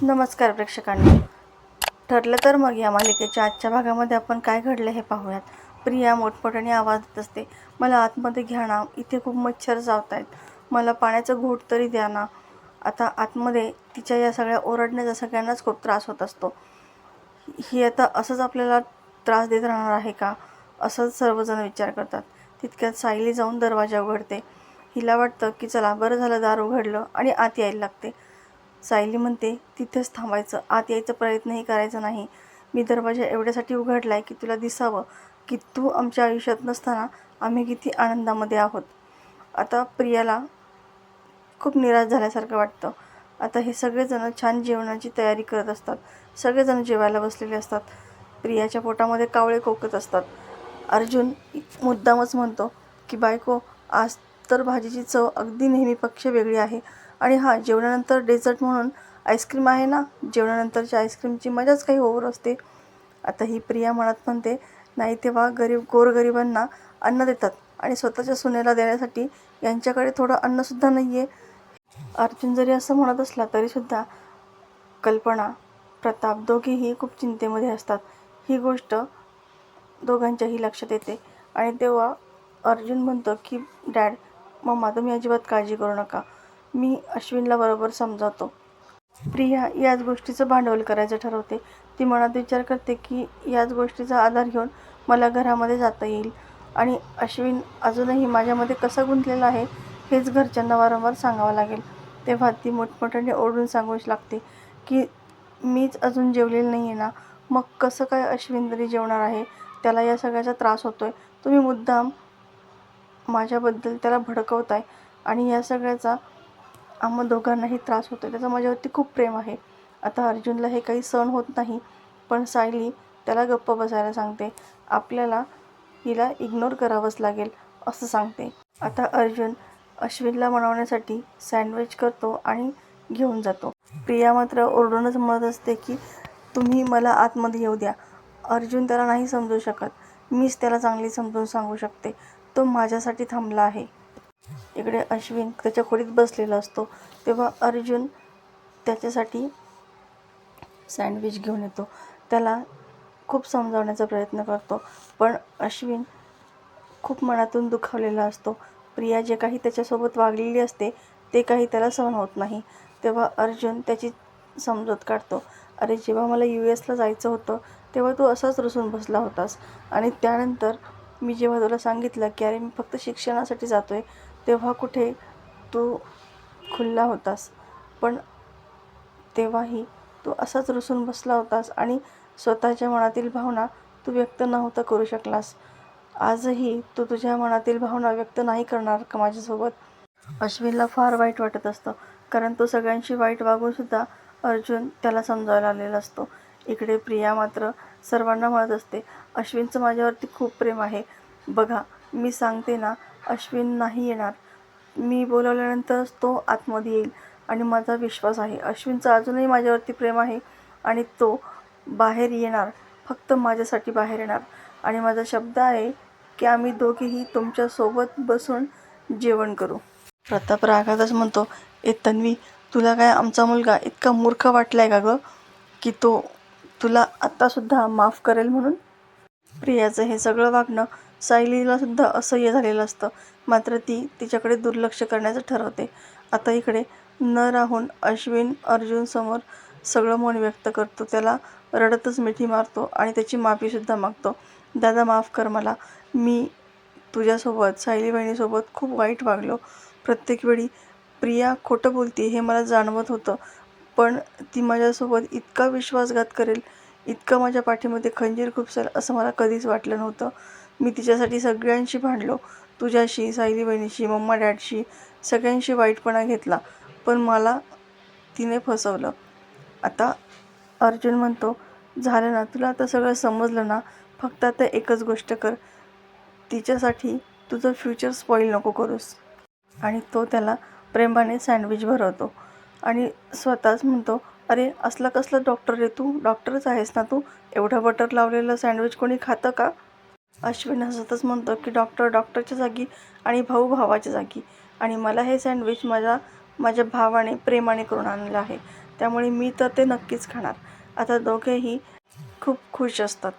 नमस्कार प्रेक्षकांनो. ठरलं तर मग या मालिकेच्या आजच्या भागामध्ये आपण काय घडलं हे पाहूयात. प्रिया मोठमोठ्याने आवाज देत असते, मला आतमध्ये घ्या ना, इथे खूप मच्छर चावत आहेत, मला पाण्याचं घोट तरी द्या ना. आता आतमध्ये तिच्या या सगळ्या ओरडण्याचा सगळ्यांनाच खूप त्रास होत असतो. ही आता असंच आपल्याला त्रास देत राहणार आहे का, असंच सर्वजण विचार करतात. तितक्यात सायली जाऊन दरवाजा उघडते. हिला वाटतं की चला बरं झालं दार उघडलं आणि आत यायला लागते. सायली म्हणते, तिथेच थांबायचं, आत यायचा प्रयत्नही करायचा नाही. मी दरवाजा एवढ्यासाठी उघडलाय की तुला दिसावं की तू आमच्या आयुष्यात नसताना आम्ही किती आनंदामध्ये आहोत. आता प्रियाला खूप निराश झाल्यासारखं वाटतं. आता हे सगळेजण छान जेवणाची तयारी करत असतात. सगळेजण जेवायला बसलेले असतात. प्रियाच्या पोटामध्ये कावळे कोकत असतात. अर्जुन मुद्दामच म्हणतो की बायको, आज तर भाजीची चव अगदी नेहमीपेक्षा वेगळी आहे. आणि हां, जेवणानंतर डेझर्ट म्हणून आईस्क्रीम आहे ना, जेवणानंतरच्या आईस्क्रीमची मजाच काही ओव्हर असते. आता ही प्रिया मनात म्हणते, नाही तेव्हा गोरगरिबांना अन्न देतात आणि स्वतःच्या सुनेला देण्यासाठी यांच्याकडे थोडं अन्नसुद्धा नाही आहे. अर्जुन जरी असं म्हणत असला तरीसुद्धा कल्पना, प्रताप दोघेही खूप चिंतेमध्ये असतात. ही गोष्ट दोघांच्याही लक्षात येते आणि तेव्हा अर्जुन म्हणतो की डॅड, मम्मा तुम्ही अजिबात काळजी करू नका, मी अश्विनला बरोबर समजावतो. प्रिया याच गोष्टीचं भांडवल करायचं ठरवते. ती मनात विचार करते की याच गोष्टीचा आधार घेऊन मला घरामध्ये जाता येईल आणि अश्विन अजूनही माझ्यामध्ये कसा गुंतलेला आहे हेच घरच्यांना वारंवार सांगावं लागेल. तेव्हा ती मोठमोठ्याने ओरडून सांगू लागते की मीच अजून जेवलेली नाही आहे ना, मग कसं काय अश्विन तरी जेवणार आहे, त्याला या सगळ्याचा त्रास होतोय, तुम्ही मुद्दाम माझ्याबद्दल त्याला भडकवताय आणि या सगळ्याचा आम्हा दोघांनाही त्रास होतो. त्याचं माझ्यावरती खूप प्रेम आहे. आता अर्जुनला हे काही सहन होत नाही, पण सायली त्याला गप्प बसायला सांगते. आपल्याला हिला इग्नोर करावंच लागेल असं सांगते. आता अर्जुन अश्विनला मनवण्यासाठी सँडविच करतो आणि घेऊन जातो. प्रिया मात्र ओरडूनच म्हणत असते की तुम्ही मला आतमध्ये येऊ द्या. अर्जुन त्याला नाही समजू शकत, मीच त्याला चांगली समजून सांगू शकते, तो माझ्यासाठी थांबला आहे. इकडे अश्विन त्याच्या खोलीत बसलेला असतो. तेव्हा अर्जुन त्याच्यासाठी सँडविच घेऊन येतो. त्याला खूप समजावण्याचा प्रयत्न करतो, पण अश्विन खूप मनातून दुखावलेला असतो. प्रिया जे काही त्याच्यासोबत वागलेली असते ते काही त्याला सहन होत नाही. तेव्हा अर्जुन त्याची समजूत काढतो. अरे, जेव्हा मला US ला जायचं होतं तेव्हा तू असाच रुसून बसला होतास आणि त्यानंतर मी जेव्हा तुला सांगितलं की अरे मी फक्त शिक्षणासाठी जातोय, तेव्हा कुठे तू खुलला होतास, पण तेव्हाही तू असाच रुसून बसला होतास आणि स्वतःच्या मनातील भावना तू व्यक्त नव्हता करू शकलास. आजही तू तुझ्या मनातील भावना व्यक्त नाही करणार का माझ्यासोबत? अश्विनला फार वाईट वाटत असतं, कारण तो सगळ्यांशी वाईट वागूनसुद्धा अर्जुन त्याला समजावायला आलेला असतो. इकडे प्रिया मात्र सर्वांना म्हणत असते, अश्विनचं माझ्यावरती खूप प्रेम आहे. बघा, मी सांगते ना, अश्विन नाही येणार. मी बोलावल्यानंतरच तो आतमध्ये येईल आणि माझा विश्वास आहे अश्विनचं अजूनही माझ्यावरती प्रेम आहे आणि तो बाहेर येणार, फक्त माझ्यासाठी बाहेर येणार. आणि माझा शब्द आहे की आम्ही दोघेही तुमच्यासोबत बसून जेवण करू. प्रताप रागातच म्हणतो, ए तन्वी, तुला काय आमचा मुलगा इतका मूर्ख वाटलाय का गं की तो तुला आत्तासुद्धा माफ करेल म्हणून? प्रियाचं हे सगळं वागणं सायलीलासुद्धा असह्य झालेलं असतं, मात्र ती तिच्याकडे दुर्लक्ष करण्याचं ठरवते. आता इकडे न राहून अश्विन अर्जुनसमोर सगळं मन व्यक्त करतो. त्याला रडतच मिठी मारतो आणि त्याची माफीसुद्धा मागतो. दादा, माफ कर मला, मी तुझ्यासोबत, सायली बहिणीसोबत खूप वाईट वागलो. प्रत्येक वेळी प्रिया खोटं बोलते हे मला जाणवत होतं, पण ती माझ्यासोबत इतका विश्वासघात करेल, इतकं माझ्या पाठीमध्ये खंजीर खुपसेल असं मला कधीच वाटलं नव्हतं. मी तिच्यासाठी सगळ्यांशी भांडलो, तुझ्याशी, सायली बहिणीशी, मम्मा डॅडशी, सगळ्यांशी वाईटपणा घेतला, पण मला तिने फसवलं. आता अर्जुन म्हणतो, झालं ना, तुला आता सगळं समजलं ना, फक्त आता एकच गोष्ट कर, तिच्यासाठी तुझं फ्युचर स्पॉईल नको करूस. आणि तो त्याला प्रेमाने सँडविच भरवतो आणि स्वतःच म्हणतो, अरे असला कसला डॉक्टर रे तू, डॉक्टरच आहेस ना तू, एवढं बटर लावलेलं सँडविच कोणी खातं का? अश्विन हसतच म्हणतो की डॉक्टर डॉक्टरच्या जागी आणि भाऊ भावाच्या जागी, आणि मला हे सँडविच माझ्या भावाने प्रेमाने करून आणलं आहे. त्यामुळे मी तर ते नक्कीच खाणार. आता दोघेही खूप खुश असतात.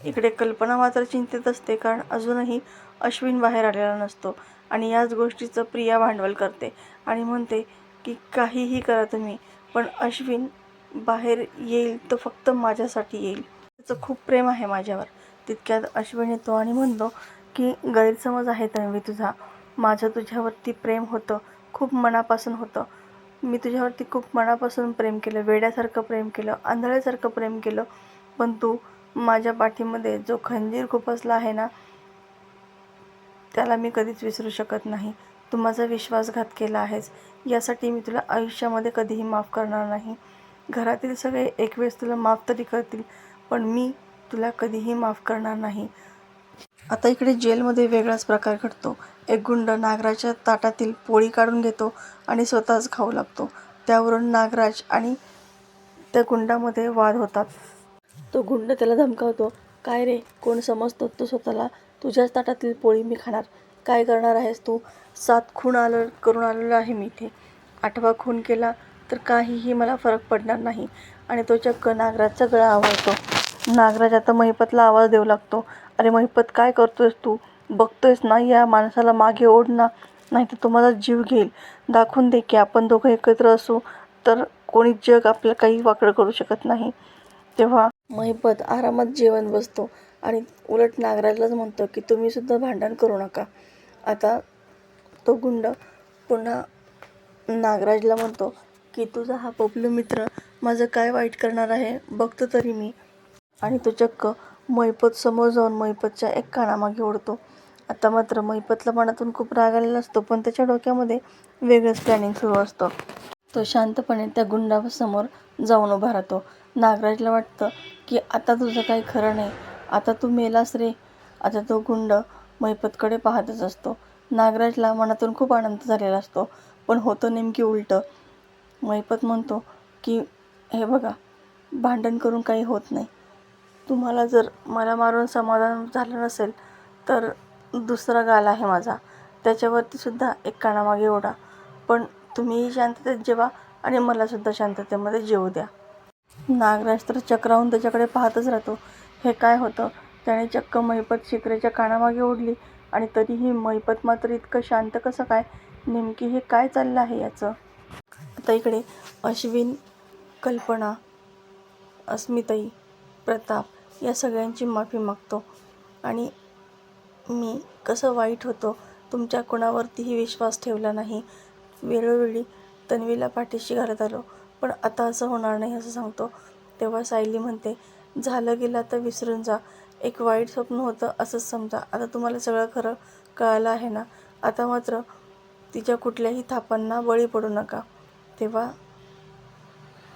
इकडे कल्पना मात्र चिंतित असते, कारण अजूनही अश्विन बाहेर आलेला नसतो आणि याच गोष्टीचं प्रिया भांडवल करते आणि म्हणते की काहीही करा तुम्ही, पण अश्विन बाहेर येईल तो फक्त माझ्यासाठी येईल. त्याचं खूप प्रेम आहे माझ्यावर. तितक्यात अश्विन येतो आणि म्हणतो की गैरसमज आहे तन्वी तुझा. माझं तुझ्यावरती प्रेम होतं, खूप मनापासून होतं. मी तुझ्यावरती खूप मनापासून प्रेम केलं, वेड्यासारखं प्रेम केलं, आंधळ्यासारखं प्रेम केलं. पण तू माझ्या पाठीमध्ये जो खंजीर खुपसला आहे ना, त्याला मी कधीच विसरू शकत नाही. तू माझा विश्वासघात केला आहेस, यासाठी मी तुला आयुष्यामध्ये कधीही माफ करणार नाही. घरातील सगळे एक वेळेस तुला माफ तरी करतील, पण मी तुला कधीही माफ करणार नाही. आता इकडे जेलमध्ये वेगळाच प्रकार घडतो. एक गुंड नागराजच्या ताटातील पोळी काढून घेतो आणि स्वतःच खाऊ लागतो. त्यावरून नागराज आणि त्या गुंडामध्ये वाद होतात. तो गुंड त्याला धमकावतो, काय रे, कोण समजतो तू स्वतःला? तुझ्याच ताटातील पोळी मी खाणार. काय करणार आहेस तू? 7 खून करून आलेलो आहे मी इथे. 8वा खून केला तर काहीही मला फरक पडणार नाही. आणि तो चक्क नागराजचा गळा आवळतो. नागराज आता महिपतला आवाज देऊ लागतो, अरे महिपत, काय करतोयस तू? बघतोयस ना, या माणसाला मागे ओढ ना, नाही तर तो माझा जीव घेईल. दाखवून दे की आपण दोघं एकत्र असू तर कोणी जग आपलं काही वाकडं करू शकत नाही. तेव्हा महिपत आरामात जेवण बसतो आणि उलट नागराजलाच म्हणतो की तुम्ही सुद्धा भांडण करू नका. आता तो गुंड पुन्हा नागराजला म्हणतो की तुझा हा पपलू मित्र माझं काय वाईट करणार आहे बघतो तरी मी. आणि तो चक्क महिपत समोर जाऊन महिपतच्या एक कानामागे ओढतो. आता मात्र महिपतला मनातून खूप राग आलेला असतो, पण त्याच्या डोक्यामध्ये वेगळंच प्लॅनिंग सुरू असतं. तो शांतपणे त्या गुंडासमोर जाऊन उभा राहतो. नागराजला वाटतं की आता तुझं काही खरं नाही, आता तू मेलास रे. आता तो गुंड महिपतकडे पाहतच असतो. नागराजला मनातून खूप आनंद झालेला असतो, पण होतं नेमकी उलटं. महिपत म्हणतो की हे बघा, भांडण करून काही होत नाही. तुम्हाला जर मला मारून समाधान झालं नसेल तर दुसरा गाल आहे माझा, त्याच्यावरती सुद्धा एक कानामागे ओढा. पण तुम्हीही शांततेत जेवा आणि मलासुद्धा शांततेमध्ये जेवू द्या. नागराज तर चक्रावून त्याच्याकडे पाहतच राहतो. हे काय होतं? त्याने चक्क महिपत शिकरेच्या कानामागे ओढली आणि तरीही महिपत मात्र इतकं शांत कसं काय? नेमकी हे काय चाललं आहे याचं? आता इकडे अश्विन, कल्पना, अस्मिताई, प्रताप या सगळ्यांची माफी मागतो आणि मी कसं वाईट होतो, तुमच्या कोणावरतीही विश्वास ठेवला नाही, वेळोवेळी तन्वीला पाठीशी घालत आलो, पण आता असं होणार नाही असं सांगतो. तेव्हा सायली म्हणते, झालं गेलं तर विसरून जा, एक वाईट स्वप्न होतं असंच समजा. आता तुम्हाला सगळं खरं कळालं आहे ना, आता मात्र तिच्या कुठल्याही थापांना बळी पडू नका. तेव्हा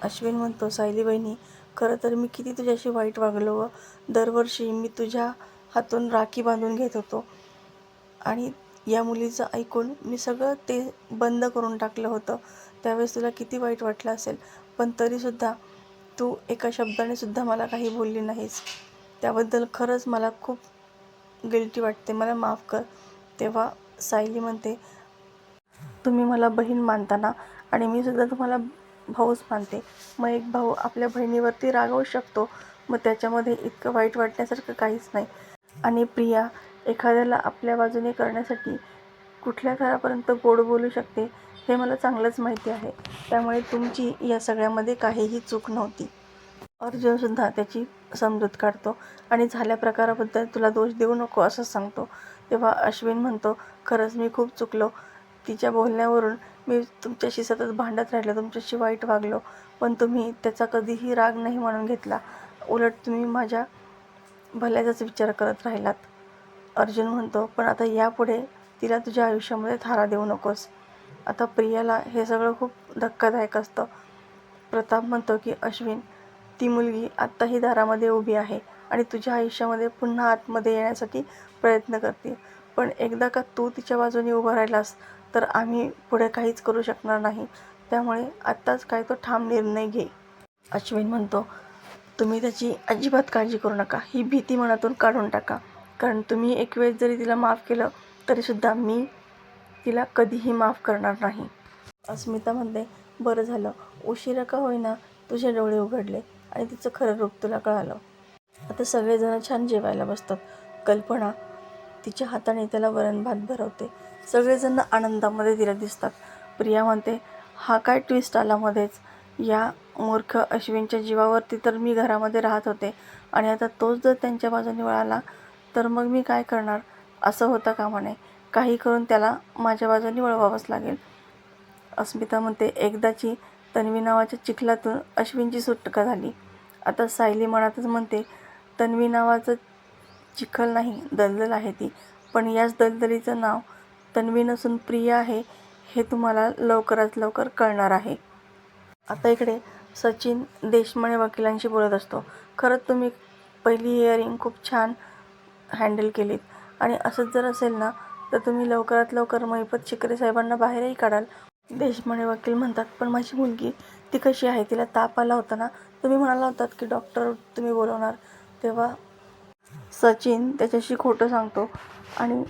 अश्विन म्हणतो, सायली बहिणी, खरं तर मी किती तुझ्याशी वाईट वागलो व दरवर्षी मी तुझ्या हातून राखी बांधून घेत होतो आणि या मुलीचं ऐकून मी सगळं ते बंद करून टाकलं होतं. त्यावेळेस तुला किती वाईट वाटलं असेल, पण तरीसुद्धा तू एका शब्दाने सुद्धा मला काही बोलली नाहीस. त्याबद्दल खरंच मला खूप गिल्टी वाटते, मला माफ कर. तेव्हा सायली म्हणते, तुम्ही मला बहीण मानता ना, आणि मी सुद्धा तुम्हाला भाऊच मानते. मग एक भाऊ आपल्या बहिणीवरती रागावू शकतो, मग त्याच्यामध्ये इतकं वाईट वाटण्यासारखं काहीच नाही. आणि प्रिया एखाद्याला आपल्या बाजूने करण्यासाठी कुठल्या थरापर्यंत गोड बोलू शकते हे मला चांगलंच माहिती आहे. त्यामुळे तुमची या सगळ्यामध्ये काहीही चूक नव्हती. अर्जुनसुद्धा त्याची समजूत काढतो आणि झाल्या प्रकाराबद्दल तुला दोष देऊ नको असं सांगतो. तेव्हा अश्विन म्हणतो, खरंच मी खूप चुकलो. तिच्या बोलण्यावरून मी तुमच्याशी सतत भांडत राहिलो, तुमच्याशी वाईट वागलो, पण तुम्ही त्याचा कधीही राग नाही म्हणून घेतला. उलट तुम्ही माझ्या भल्याचाच विचार करत राहिलात. अर्जुन म्हणतो, पण आता यापुढे तिला तुझ्या आयुष्यामध्ये थारा देऊ नकोस. आता प्रियाला हे सगळं खूप धक्कादायक असतं. प्रताप म्हणतो की अश्विन, ती मुलगी आत्ताही दारामध्ये उभी आहे आणि तुझ्या आयुष्यामध्ये पुन्हा आतमध्ये येण्यासाठी प्रयत्न करते. पण एकदा का तू तिच्या बाजूने उभं राहिलास तर आम्ही पुढे काहीच करू शकणार नाही. त्यामुळे आत्ताच काय तो ठाम निर्णय घे. अश्विन म्हणतो, तुम्ही त्याची अजिबात काळजी करू नका. ही भीती मनातून काढून टाका, कारण तुम्ही एक वेळेस जरी तिला माफ केलं तरीसुद्धा मी तिला कधीही माफ करणार नाही. अस्मिता म्हणते, बरं झालं, उशिरा का होईना तुझे डोळे उघडले आणि तिचं खरं रूप तुला कळालं. आता सगळेजण छान जेवायला बसतात. कल्पना तिच्या हाताने त्याला वरण भात भरवते. सगळेजण आनंदामध्ये तिला दिसतात. प्रिया म्हणते, हा काय ट्विस्ट आला मध्येच. या मूर्ख अश्विनच्या जीवावरती तर मी घरामध्ये राहत होते आणि आता तोच जर त्यांच्या बाजूने वळाला तर मग मी काय करणार. असं होतं कामा नये. काही करून त्याला माझ्या बाजूने वळवावंच लागेल. अस्मिता म्हणते, एकदाची तन्वी नावाच्या चिखलातून अश्विनची सुटका झाली. आता सायली मनातच म्हणते, तन्वी नावाचं चिखल नाही, दलदल आहे ती. पण याच दलदलीचं नाव तन्वी नसून प्रिया आहे हे तुम्हाला लवकरात लवकर कळणार आहे. आता इकडे सचिन देशमाने वकिलांशी बोलत असतो. खरंच तुम्ही पहिली हिअरिंग खूप छान हँडल केलीत आणि असंच जर असेल ना तर तुम्ही लवकरात लवकर महिपत शिकरे साहेबांना बाहेरही काढाल. देशमाने वकील म्हणतात, पण माझी मुलगी ती कशी आहे, तिला ताप आला होता ना, तुम्ही म्हणाला होतात की डॉक्टर तुम्ही बोलवणार. तेव्हा सचिन त्याच्याशी खोटं सांगतो आणि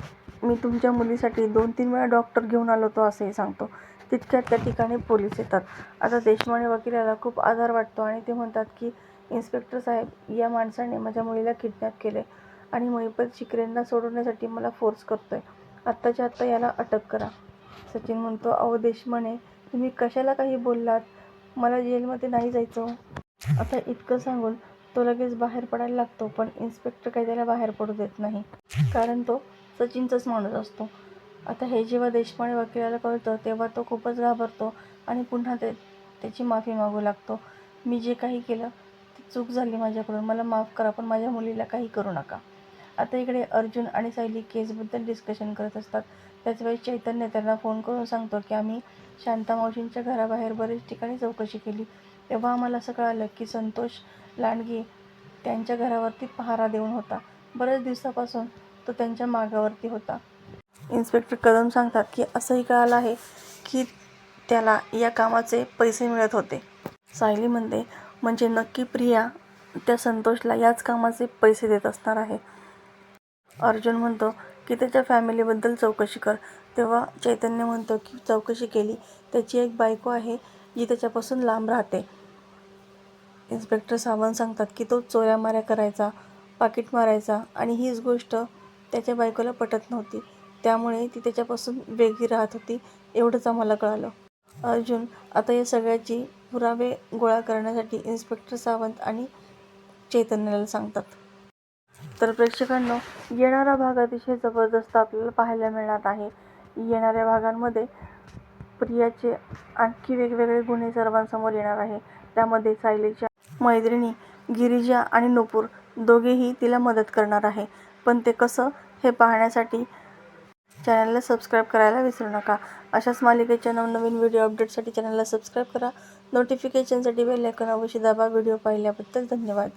मी तुमच्या मुलीसाठी 2-3 वेळा डॉक्टर घेऊन आलो होतो असंही सांगतो. तितक्यात त्या ठिकाणी पोलीस येतात. आता देशमाने वकिलाला खूप आधार वाटतो आणि ते म्हणतात की इन्स्पेक्टर साहेब, या माणसाने माझ्या मुलीला किडनॅप केले आणि महिपत शिकरेंना सोडवण्यासाठी मला फोर्स करतोय. आत्ताच्या आत्ता याला अटक करा. सचिन म्हणतो, अहो देशमाने, तुम्ही कशाला काही बोललात, मला जेलमध्ये नाही जायचं. आता इतकं सांगून तो लगेच बाहेर पडायला लागतो. पण इन्स्पेक्टर काही त्याला बाहेर पडू देत नाही, कारण तो सचिनचाच माणूस असतो. आता हे जेव्हा देशमाने वकिलाला कळतं तेव्हा तो खूपच घाबरतो आणि पुन्हा त्याची माफी मागू लागतो. मी जे काही केलं ती चूक झाली माझ्याकडून, मला माफ करा, पण माझ्या मुलीला काही करू नका. आता इकडे अर्जुन आणि सायली केसबद्दल डिस्कशन करत असतात. त्याच वेळी चैतन्य त्यांना फोन करून सांगतो की आम्ही शांता मावशींच्या घराबाहेर बरेच ठिकाणी चौकशी केली. तेव्हा आम्हाला असं कळालं की संतोष लांडगे त्यांच्या घरावरती पहारा देऊन होता. बऱ्याच दिवसापासून तो त्यांच्या मागावरती होता. इन्स्पेक्टर कदम सांगतात की असंही कळालं आहे की त्याला या कामाचे पैसे मिळत होते. सायली म्हणते, म्हणजे नक्की प्रिया त्या संतोषला याच कामाचे पैसे देत असणार आहे. अर्जुन म्हणतो की त्याच्या फॅमिलीबद्दल चौकशी कर. तेव्हा चैतन्य म्हणतो की चौकशी केली, त्याची एक बायको आहे जी त्याच्यापासून लांब राहते. इन्स्पेक्टर सावंत सांगतात की तो चोऱ्यामाऱ्या करायचा, पाकीट मारायचा आणि हीच गोष्ट त्याच्या बायकोला पटत नव्हती, त्यामुळे ती त्याच्यापासून वेगळी राहत होती, एवढंच आम्हाला कळालं. अर्जुन आता या सगळ्याची पुरावे गोळा करण्यासाठी इन्स्पेक्टर सावंत आणि चैतन्याला सांगतात. तर प्रेक्षकांनो, येणारा भाग अतिशय जबरदस्त आपल्याला पाहायला मिळणार आहे. येणाऱ्या भागांमध्ये प्रियाचे आणखी वेगवेगळे गुन्हे सर्वांसमोर येणार आहे. त्यामध्ये सायलीच्या मैत्रिणी गिरिजा आणि नुपूर दोघेही तिला मदत करणार आहे. पण ते कसं हे पाहण्यासाठी चॅनलला सबस्क्राईब करायला विसरू नका. अशाच मालिकेच्या नवनवीन व्हिडिओ अपडेटसाठी चॅनलला सबस्क्राईब करा. नोटिफिकेशनसाठी बेल आयकॉन अवश्य दाबा. व्हिडिओ पाहिल्याबद्दल धन्यवाद.